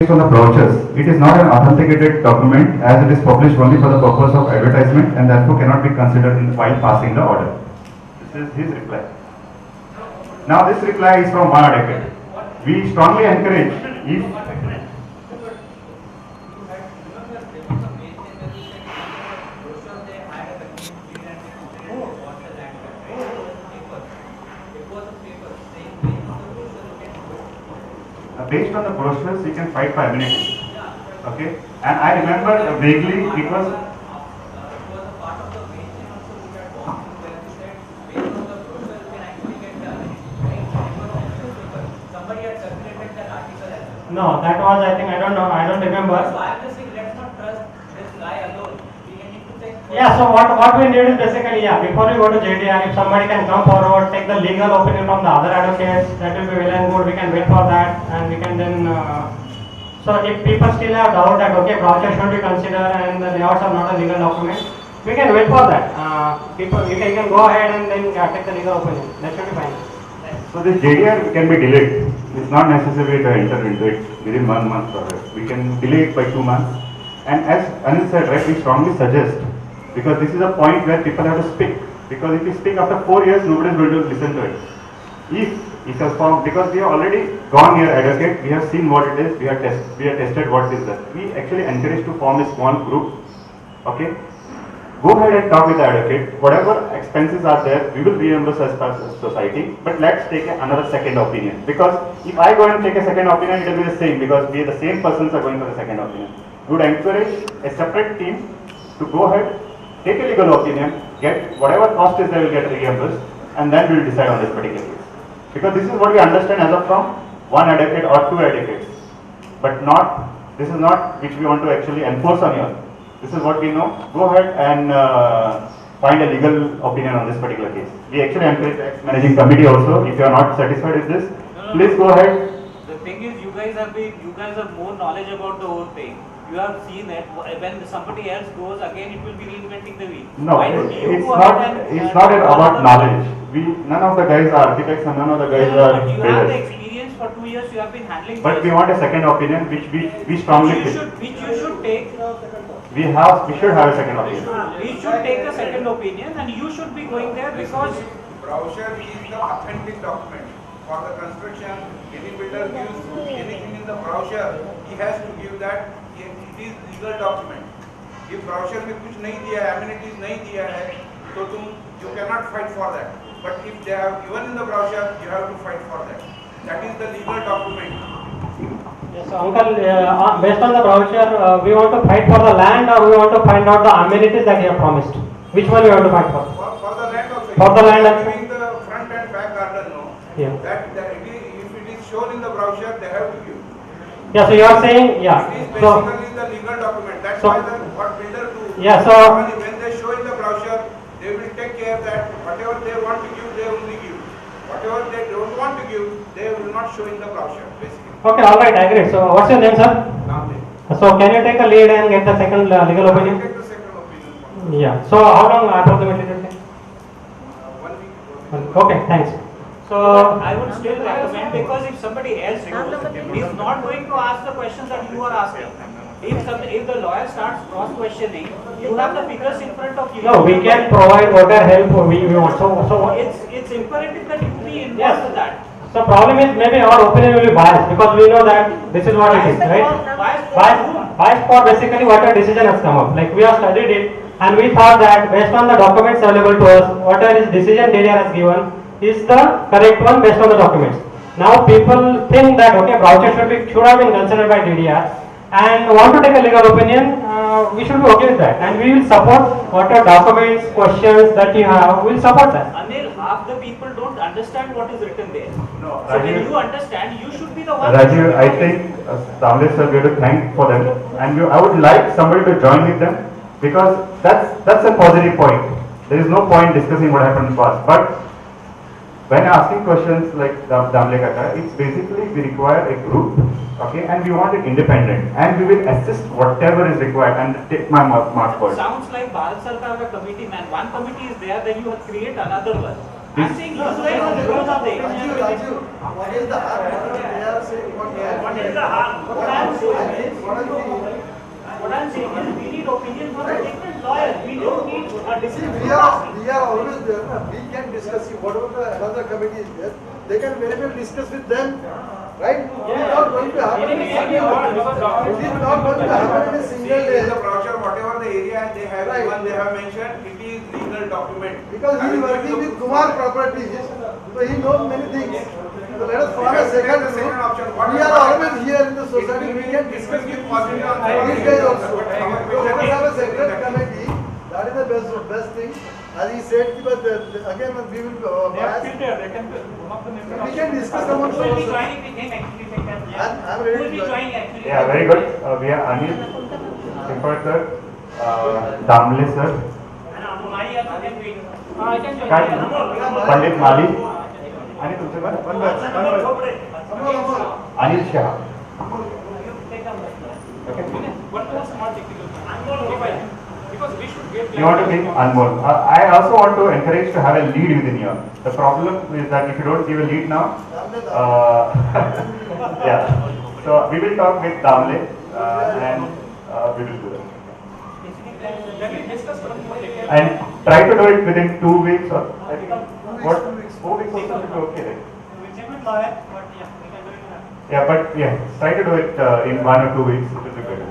Based on the brochures. It is not an authenticated document as it is published only for the purpose of advertisement and therefore cannot be considered while passing the order. This is his reply. Now this reply is from one advocate. We strongly encourage if based on the brochures you can fight for amenity. Okay, and I remember vaguely it was No, that was, I think, I don't know, I don't remember. So I'm just saying, let's not trust this guy alone. We need to take. Yeah, so what we need is basically, yeah, before we go to JDR, if somebody can come forward, take the legal opinion from the other advocates, that will be well and good. We can wait for that, and we can then. So if people still have doubt that okay, voucher should be considered and the layouts are not a legal document, we can wait for that. People, you can go ahead and then take the legal opinion. That should be fine. so this JDR can be delayed. It's not necessary to enter into it within 1 month or less. We can delay it by 2 months. And as Anil said, right, we strongly suggest, because this is a point where people have to speak. Because if you speak after 4 years, nobody is going to listen to it. If it has formed, because we have already gone here, advocate, we have seen what it is, we have tested what is that. We actually encourage to form a small group. Okay. Go ahead and talk with the advocate. Whatever expenses are there, we will reimburse as per society. But let's take another second opinion. Because if I go and take a second opinion, it will be the same. Because we, the same persons are going for the second opinion. We would encourage a separate team to go ahead, take a legal opinion, get whatever cost is there will get reimbursed, and then we will decide on this particular case. Because this is what we understand as of from one advocate or two advocates. But not, this is not which we want to actually enforce on you all. This is what we know. Go ahead and find a legal opinion on this particular case. We actually encourage the ex-managing committee also. If you are not satisfied with this, please go ahead. The thing is, you guys have more knowledge about the whole thing. You have seen it. When somebody else goes again, it will be reinventing the wheel. No, Why don't you it's go not. ahead and, It's not do about another- knowledge. None of the guys are architects and none of the guys are But you have the builders. experience for 2 years. You have been handling. But we this. want a second opinion, which we strongly which feel. you should take. We should have a second opinion. We should take a second opinion, and you should be going there because. Brochure is the authentic document for the construction. Any builder gives anything in the brochure, he has to give that it is legal document. if brochure में कुछ नहीं दिया है, amenities नहीं दिया है, तो तुम you cannot fight for that. But if they have given in the brochure, you have to fight for that. That is the legal document. Yes, uncle, based on the brochure, we want to fight for the land or we want to find out the amenities that you have promised? Which one we want to fight for? For the land also. For the land also. also. Giving the front and back garden, no. Yeah. That if it is shown in the brochure, they have to give. Yeah, so you are saying, yeah. It is So, basically the legal document. That's So- why what builder do. Yeah, so- Normally when they show in the brochure, they will take care that whatever they want to give, they only give. Whatever they don't want to give, they will not show in the brochure, basically. okay, all right, I agree. So, what's your name, sir? So, can you take a lead and get the second legal opinion? Take the second opinion. Yeah. So, how long approximately does it take? 1 week. Okay, thanks. So, I would still recommend, because if somebody else goes, he's not going to ask the questions that you are asking. If the lawyer starts cross questioning, you have the figures in front of you. no, we can provide whatever help we want. So It's imperative that you be involved Yes. with that. So problem is maybe our opinion will be biased because we know that this is what it is, right? Biased for basically whatever decision has come up. Like we have studied it and we thought that based on the documents available to us, whatever is decision DDR has given is the correct one based on the documents. Now people think that okay, voucher should have been considered by DDR and want to take a legal opinion. We should be okay with that and we will support whatever documents, questions that you have. We will support that. Anil, half the people don't understand what is written there. No, So when Rajiv- you understand, you should be the one. Rajiv, I think Tamle sir, we have to thank for them, and I would like somebody to join with them because that's a positive point. There is no point discussing what happened in the past, but when asking questions like Damle Kaka, it's basically we require a group, okay, and we want it independent, and we will assist whatever is required. And take my mark for it. Sounds like Bharat Sarkar ka committee, man. One committee is there, then you create another one. I'm saying you guys are because of the Raju, what is the harm? They are saying what they are. What is the harm? What I'm saying, What I'm saying is we need opinion from a different lawyer. We don't need a see, different. we are always there. Na? We can discuss it. Whatever the another committee is there, they can very well discuss with them, right? It is not going to happen in a single day. It is not going to happen in a single See, day. in the brochure, whatever the area they have, Right. even they have mentioned, it is legal document. Because he is working with Kumar Properties, so he knows many things. So let us follow a second The second option, what We is- are always here in the society. We can discuss with these guys also. So let us have a separate committee. That is the best thing. As he said, but again we will bias. We can discuss amongst Who will be ourselves. joining with him actually? They can- I'm Who ready will to be join. joining actually? Yeah, very good. We are Anil Simparkar, Damle sir, And Mali also can wait. I can join. काय Amol. पंडित माली आणि तुमचे पण Amol, Chopre. Anil Shah. You take them. Okay. One more small technical. Anmol, because we should get. You want to think Anmol. I also want to encourage to have a lead within you. The problem is that if you don't give a lead now, yeah. So we will talk with Damle and we will do that. Let me discuss one more thing. And try to do it within 2 weeks or I think what 4 weeks also will be okay. Right? We can lawyer, but yeah, we can do it now. Yeah, but yeah, try to do it in 1 or 2 weeks. It will be better.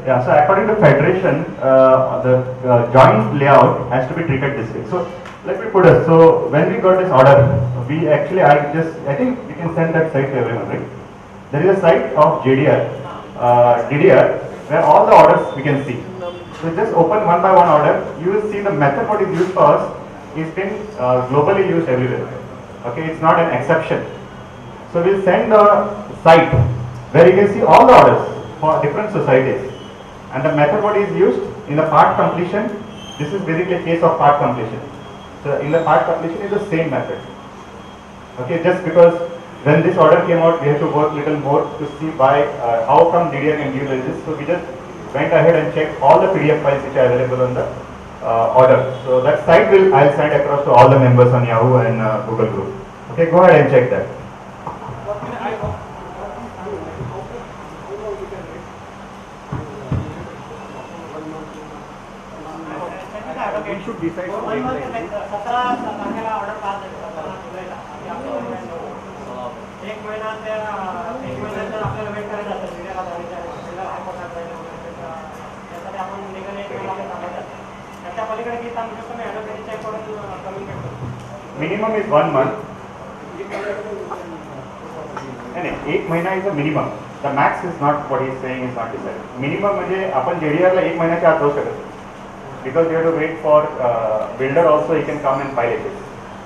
Yeah, so according to federation, the joint layout has to be treated this way. So let me put it. So when we got this order, we actually, I think we can send that site to everyone, right? There is a site of JDR, DDR, where all the orders we can see. So just open one by one order. You will see the method what is used for us is been globally used everywhere. Okay, it's not an exception. So we'll send a site where you can see all the orders for different societies. And the method what is used in the part completion, this is basically a case of part completion. So in the part completion is the same method. Okay, just because when this order came out, we had to work little more to see why, how come DDR can give this. So we just went ahead and checked all the PDF files which are available on the order. So that site will, I'll send across to all the members on Yahoo and Google Group. Okay, go ahead and check that. We should decide. One more thing, like 17 तारखेला order pass झाली, 17 जुलैला. की आपलं एक महिना तर आपल्याला wait करायचं असतं जिल्ह्याला जायचं आहे, जिल्ह्याला हायकोर्टात जायचं वगैरे. त्यासाठी आपण legal एक महिना आपण थांबायचं. त्याच्या पलीकडे की थांबू शकतो मी ॲडव्होकेटची चेक करून कम्युनिकेट करतो. Minimum is 1 month. नहीं, एक महीना is a minimum. The max is not what he is saying is not decided. Minimum म्हणजे आपण JDR ला एक महिन्याच्या आत जाऊ शकत. Because you have to wait for builder also, he can come and file it.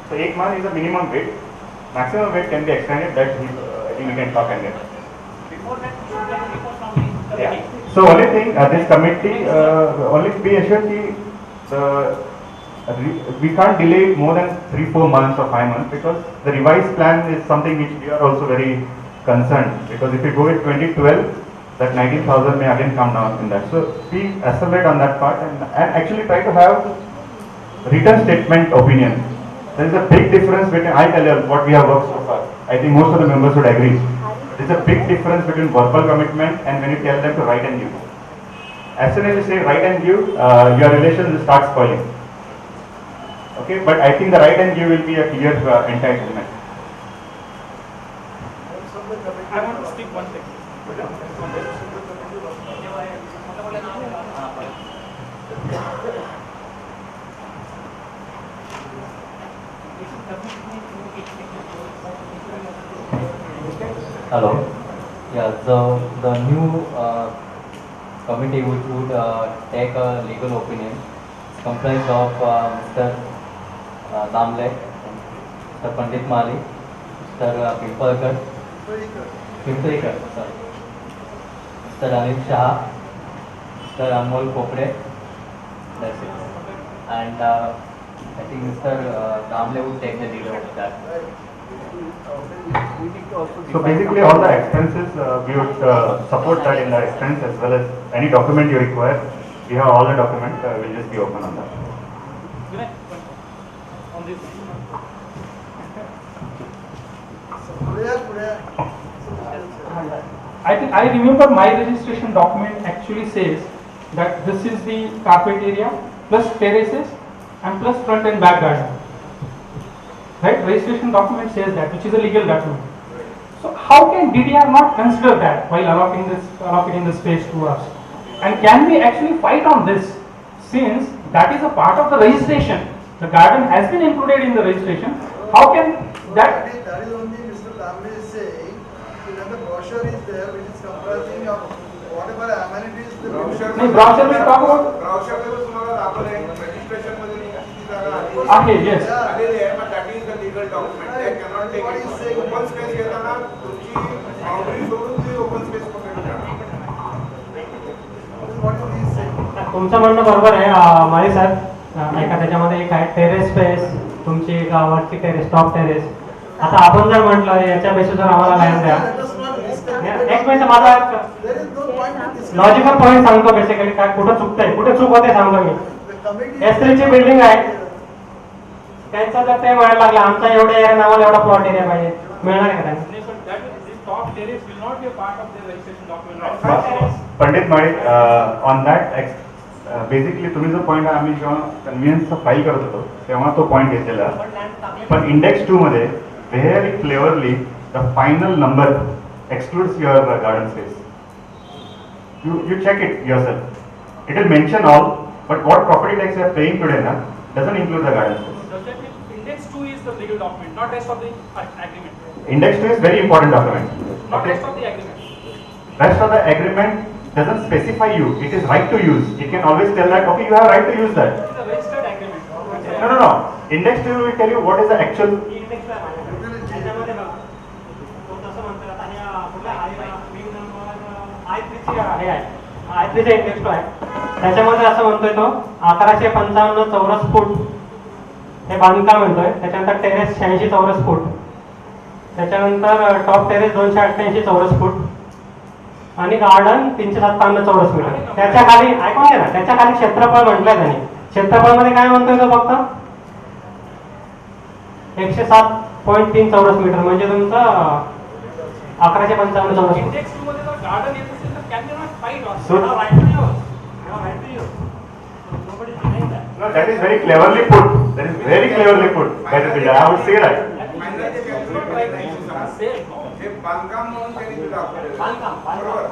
So 1 month is a minimum wait. Maximum wait can be extended. That I think we can talk and get. Before that, you should get a report from the Yeah. committee. So only thing, this committee, only be assured we can't delay it more than 3-4 months or 5 months because the revised plan is something which we are also very concerned because if we go with 2012, that 19,000 may again come down in that. So we accelerate on that part and actually try to have written statement opinion. There is a big difference between, I tell you what we have worked so far. I think most of the members would agree. There is a big difference between verbal commitment and when you tell them to write and give. As soon as you say write and give, your relations will start spoiling. Okay, but I think the right and give will be a clear entitlement. I want to speak one thing. Hello. Yeah, so the new committee which would take a legal opinion is comprised of Mr. Damle, Mr. Pandit Mali, Mr. Pimpalkar, sorry, Mr. Anil Shah, Mr. Anmol Kopre, that's it. And I think Mr. Damle would take the lead of that. We need to also. So basically all the expenses, we would support that in the expense as well as any document you require. We have all the documents, we'll just be open on that. I think I remember my registration document actually says that this is the carpet area plus terraces and plus front and back garden. Right? Registration document says that, which is a legal document. So how can DDR not consider that while allocating the space to us? And can we actually fight on this, since that is a part of the registration? The garden has been included in the registration. How can that? That is only Mr. Lambe is saying, when the brochure is there, which is comprising of whatever amenities the नहीं, brochure में talk about- brochure मध्ये तुम्हाला दाखवलंय registration मध्ये किती जागा आहे, yes. आलेली आहे but that is the legal document. They cannot take What it. is saying? Open space घेताना तुमची बाउंड्री सोडून ती ओपन स्पेस पकडली जाणार. what is he saying? तुमचं म्हणणं बरोबर आहे माळी साहेब. ऐका, त्याच्यामध्ये एक आहे टेरेस स्पेस, तुमची गावाची टेरेस, टॉप टेरेस. आता आपण जर म्हटलं याच्या बेसिसवर आम्हाला लँड द्या, Let us not discuss. एक मिनिट माझा There is no point in discussing. Logical point सांगतो. बेसिकली काय कुठं चुकतंय, कुठे चूक होते सांगतो मी. The committee. S3 ची बिल्डिंग आहे, त्यांचा जर ते म्हणायला लागला आमचा एवढा एरिया नावाला एवढा प्लॉट एरिया पाहिजे, मिळणार आहे का त्यांना? This top terrace will not be a part of the registration document. Pandit Mali, on that basically तुम्ही जो पॉईंट आम्ही जेव्हा कन्व्हिन्सचा फाईल करत होतो तेव्हा तो पॉईंट घेतलेला. पण इंडेक्स 2 मध्ये very cleverly the final number excludes your garden space. You check it yourself. It will mention all, but what property tax you are paying today na doesn't include the garden space. Does that mean index 2 is the legal document, not rest of the agreement? Index 2 is very important document. Not Okay. rest of the agreement. Rest of the agreement doesn't specify you. It is right to use. It can always tell that okay, you have right to use that. It is a registered agreement. No. Index 2 will tell you what is the actual. Index आहे माझ्याकडे. त्याच्यामध्ये बघा, तो तसं म्हणतो. आता ह्या कुठल्या विंग नंबर I3 ची हे आहे, I3 चा इंडेक्स 2 आहे. त्याच्यामध्ये असं म्हणतोय तो 1155 चौरस फूट हे बांधकाम म्हणतोय. त्याच्यानंतर टेरेस 86 चौरस फूट, त्याच्यानंतर टॉप टेरेस 288 चौरस फूट आणि गार्डन 357 चौरस मीटर. त्याच्या खाली ऐकून घ्या ना, त्याच्या खाली क्षेत्रफळ म्हटलंय त्यांनी. क्षेत्रफळ मध्ये काय म्हणतोय तो फक्त 107.3 चौरस मीटर, म्हणजे तुमचं 1155 चौरस फूट. Index 2 मध्ये जर garden येत असेल तर can you not fight on? So no, that is very cleverly put. That is very cleverly put by the builder. I would say that. Final J calculate करायचं हे बांधकाम म्हणून त्यांनी ते दाखवलेलं आहे. बरोबर.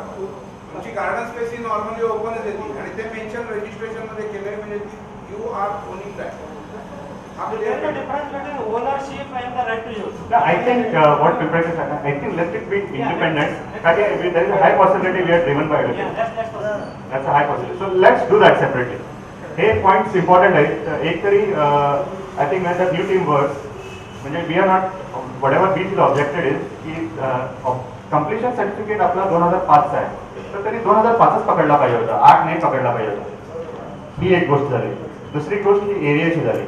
तुमची गार्डन स्पेस ही नॉर्मली ओपनच येते आणि ते मेन्शन रजिस्ट्रेशन मध्ये केलंय म्हणजे you are owning that. Ownership and the right to use. No, I think what prepared is, I think let it be independent. Again, there is a high possibility we are driven by it. That's a high possibility. So let's do that separately. हे points important आहेत. एक तरी I think when the new team works, म्हणजे we are not whatever we feel objected is की completion certificate आपला 2005 चा आहे, तर तरी 2005च पकडला पाहिजे होता, 8 नाही पकडला पाहिजे होता. ही एक गोष्ट झाली. दुसरी गोष्ट ही एरियाची झाली.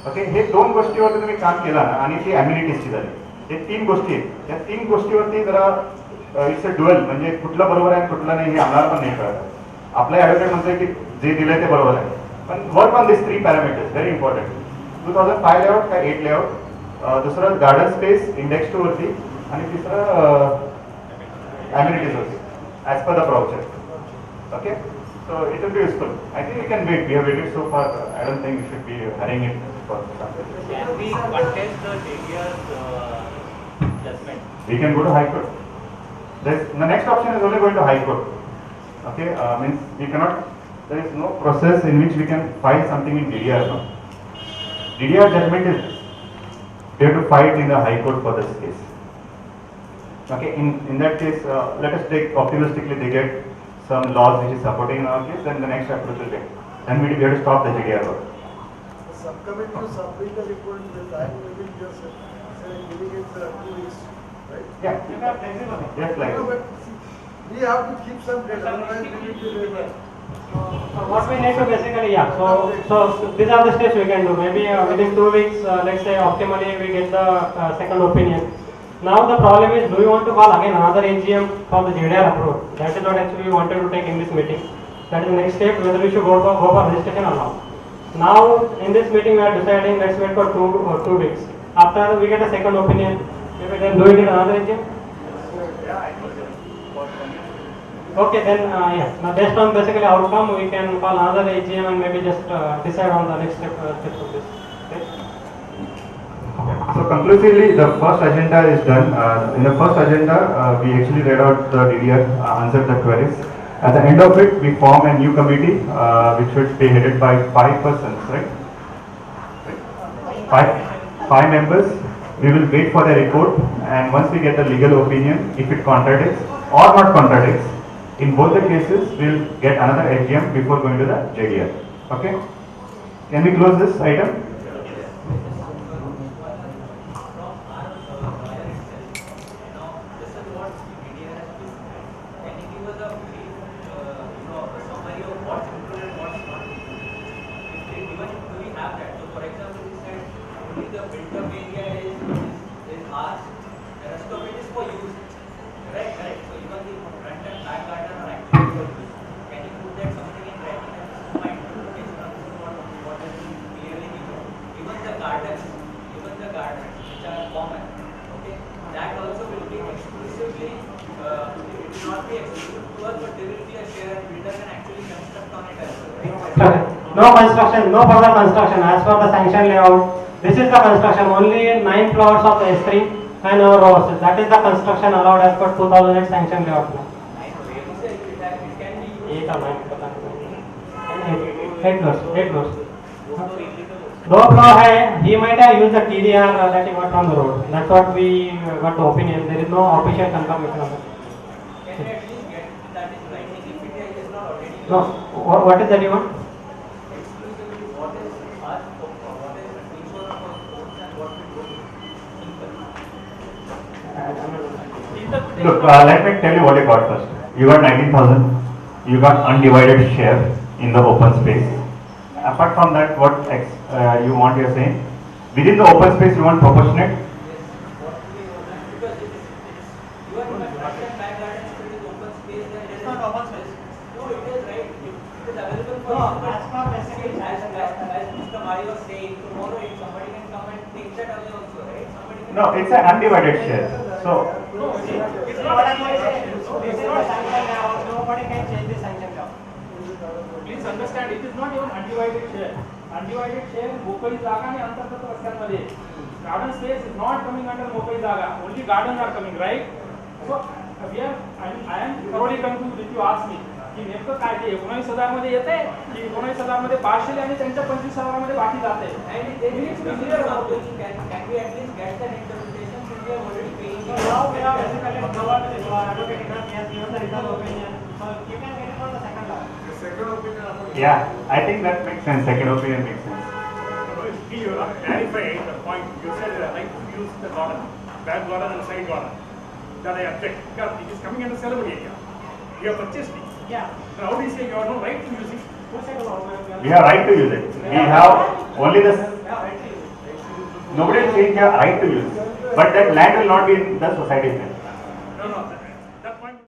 ओके, हे दोन गोष्टीवरती तुम्ही काम केला ना, आणि ती अम्युनिटीजची झाली. हे 3 गोष्टी आहेत. या 3 गोष्टीवरती जरा इट्स अ ड्युअल, म्हणजे कुठलं बरोबर आहे कुठलं नाही हे आम्हाला पण नाही कळत. आपला ॲडव्होकेट म्हणतोय की जे दिलंय ते बरोबर आहे, पण work on this 3 parameters very important. 2005 layout का 8 लेआउट, दुसरं गार्डन स्पेस इंडेक्स 2 वरती, आणि तिसरं अम्युनिटीज वरती as per the brochure. Okay, so it will be useful. I think we can wait. We have waited so far. I don't think we should be hurrying it for something. Can we contest the DDR's judgment? We can go to High Court. The next option is only going to High Court. Okay, means we cannot. There is no process in which we can file something in DDR now. DDR judgment is we have to fight in the High Court for this case. Okay, in that case, let us take optimistically they get some laws which is supporting our case, then the next approach will take. Then we have to stop the GDR work. Subcommittee to submit the report in the time limit just giving it 2 weeks, right? Yeah. Yes, like. No, but see, we have to keep some data, otherwise we will be So what we need to basically, yeah, so these are the steps we can do. Maybe within 2 weeks, let's say optimally we get the second opinion. Now the problem is, do you want to call again another AGM for the JDR approval? That is what actually we wanted to take in this meeting. That is the next step, whether we should go for registration or not. Now in this meeting we are deciding, let's wait for 2 weeks. After we get a second opinion, maybe then do it in another AGM? Okay, then yeah. Now based on basically outcome, we can call another AGM and maybe just decide on the next steps of this. Okay? So conclusively, the first agenda is done. In the first agenda, we actually read out the DDR, answered the queries. At the end of it, we form a new committee, which should be headed by 5 persons, right? Five members. We will wait for the report, and once we get the legal opinion, if it contradicts or not contradicts, in both the cases, we will get another AGM before going to the JDR. Okay? Can we close this item? No construction, no further construction as per the sanction layout. This is the construction, only 9 plots of the S3 and our rows. That is the construction allowed as per 2008 sanction layout. 8 or 9. 8 floors. No floor hai, he might have used the TDR that he got from the road. That's what we got the opinion. There is no official confirmation of it. Can we at least get that in writing if it is not already? No, what is that you want? Exclusively, what is asked for, what is insurance for sports and what we do. Look, let me tell you what you got first. You got 19,000. You got undivided share in the open space. Apart from that, what you want, you're saying? Within the open space, you want proportionate? Because you are in a front and back gardens, it is open space, then it is not open space. No, it is right. It is available for No, use, as per basically as Mr. Mario was saying, tomorrow if somebody can come and take that away also, right? Somebody can. No, it's an undivided share. So, No, it's What am I saying? This is the sanction layout. Nobody can change the sanction layout. Please understand, it is not even undivided share. Undivided share in मोकळी जागा आणि अंतर्गत रस्त्यांमध्ये. Garden space is not coming under मोकळी जागा. Only gardens are coming, right? So we are, I am thoroughly confused if you ask me. की नेमकं काय ते 19,000 मध्ये येते की 19,000 मध्ये पार्शियल आणि त्यांच्या 25,000 मध्ये बाकी जाते. And they need to be clear about it. Can we at least get that interpretation since we are already paying? Now we are basically covered with the advocate he has given the legal opinion. So you can get it from the second law. The second opinion. yeah, I think that makes sense. Second opinion makes sense. You clarified the point. You said the right to use the garden, back garden and side garden. That I object because it is coming under sellable area. You have purchased it. Yeah. Now how do you say you have no right to use it? Who said about it? We have right to use it. We have only the, Yeah, right to use it. nobody is saying you have right to use it. But that land will not be in the society's name.